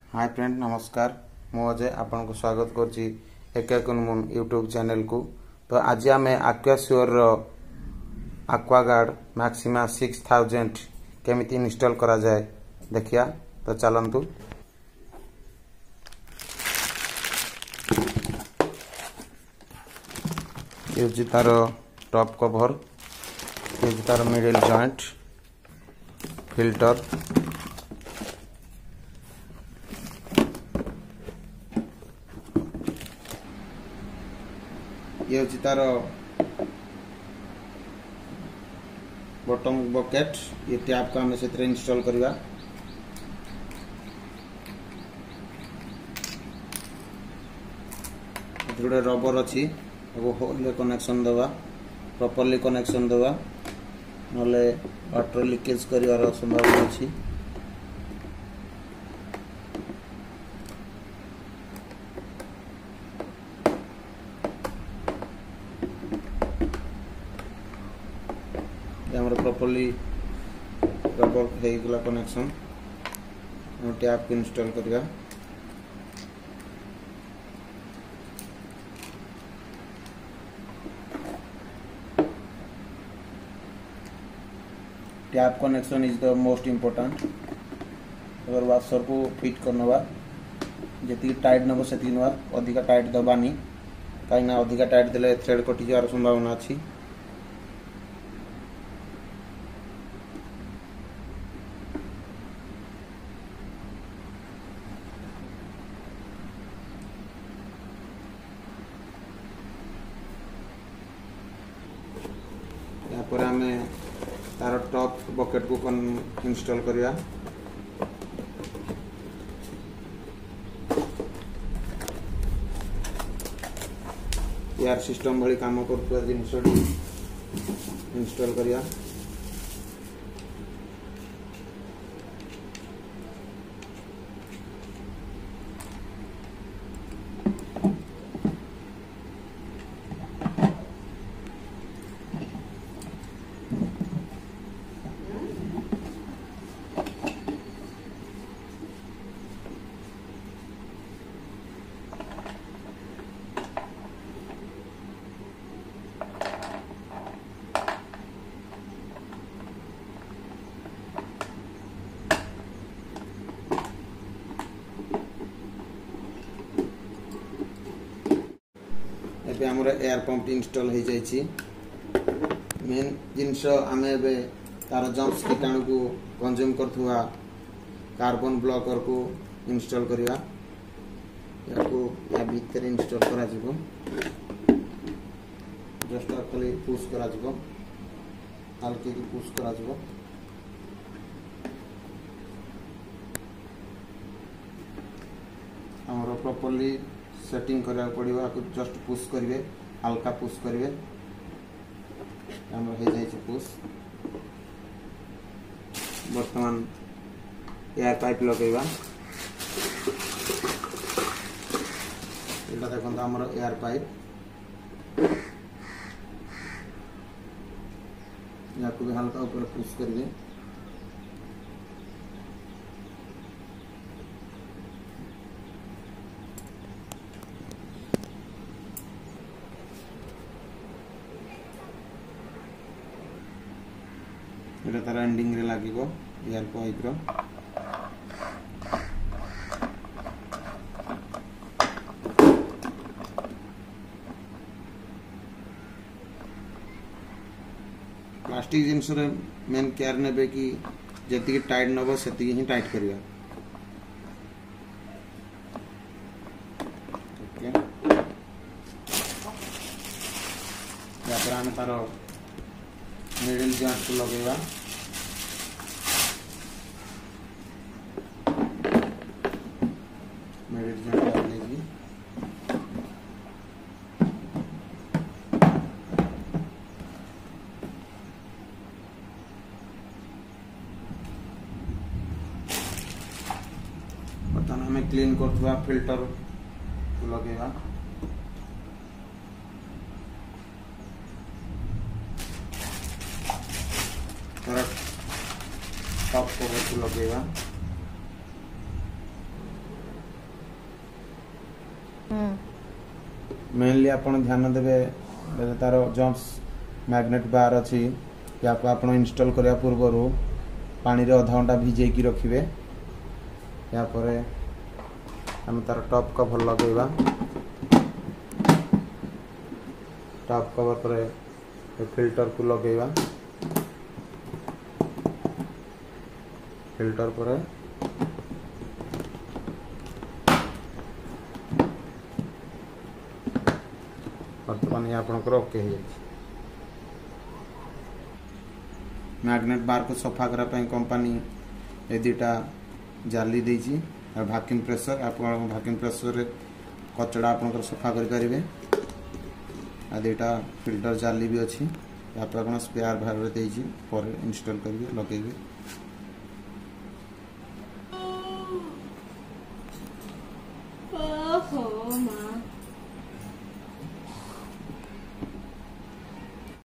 Hi friend नमस्कार मु अजय आपन को स्वागत करछि एककुनमुन यूट्यूब चैनल को। तो आज आम आक्वाश्योर आक्वागार्ड मैक्सिमा 6000 केमिति इंस्टॉल करा जाए देखिया। तो चलंतु ये तार टॉप कवर, ये तार मिडिल जॉइंट, फिल्टर, ये हूँ तार बटन बकेट। ये टैप को आम से इंस्टॉल करवा। गोटे रबर अच्छी होल कनेक्शन दवा, प्रॉपर्ली कनेक्शन दवा, नले वाटर लीकेज कर संभावना अच्छी। प्रॉपर्ली रबर होगा कनेक्शन टैप को इंस्टॉल करवा। Tap connection is the most important. अगर वाशर को फिट करनवा जी टाइट नब से नवा, अधिका टाइट दबानी कहीं अधिका टाइट देले थ्रेड कटि जावार संभावना अच्छी। यापर आम तार टॉप बकेट को इंस्टॉल करवा। एयर सिस्टम भली काम कर जिनस इंस्टॉल करवा। आमर एयर पंप इंस्टॉल हो जाइए। मेन जिनस आम तार जम्प्स कीटाणु को कंज्यूम करुवा कार्बन ब्लॉकर को इंस्टॉल करवा। या भीतर इंस्टॉल करा जिवो। जस्ट खाली पुश करा जिवो, हल्के की पुश करा जिवो। आमर प्रॉपर्ली सेटिंग करा पड़िबो। आपको जस्ट पुश करिवे, हल्का पुश करिवे। हमर हो जाय छै पुश। वर्तमान एयर पाइप लगेबा। एटा देखो हमर एयर पाइप याको भी हल्का ऊपर पुश करिवे। एटा तार एंडिंग रे लागिबो एयर पाइप रो। प्लास्टिक जिनस रे मेन केयर नेबे कि जति टाइट नबो सेति ही टाइट करिया। ओके या पर हम तार मिडिल जॉइंट को लगेगा। मिडिल जॉइंट लगेगी। बर्तमान हमें क्लीन करथुआ फिल्टर को लगेगा। टॉप कवर को लगेगा। मेनली आपण ध्यान देबे तार जम्प्स मैग्नेट बार अच्छी या आपण इंस्टॉल करिया पूर्व पानी रे आधा घंटा भिजे की रखिबे। या परे हम तार टॉप कवर लगेबा। टॉप कवर पर फिल्टर को लगेबा। फिल्टर पर बर्तमान ये आपनकर ओके हो जाए। मैग्नेट बार को सफा करा पे कंपनी ए दुटा जाली देछि और वैक्यूम प्रेशर आपन वैक्यूम प्रेशर रे कचड़ा आपनकर सफा करि परिबे। आ दुटा फिल्टर जाली भी अछि या पे आपन स्पेयर भाग रे देछि पर इंस्टॉल करिवे लगेबे। ओहो मां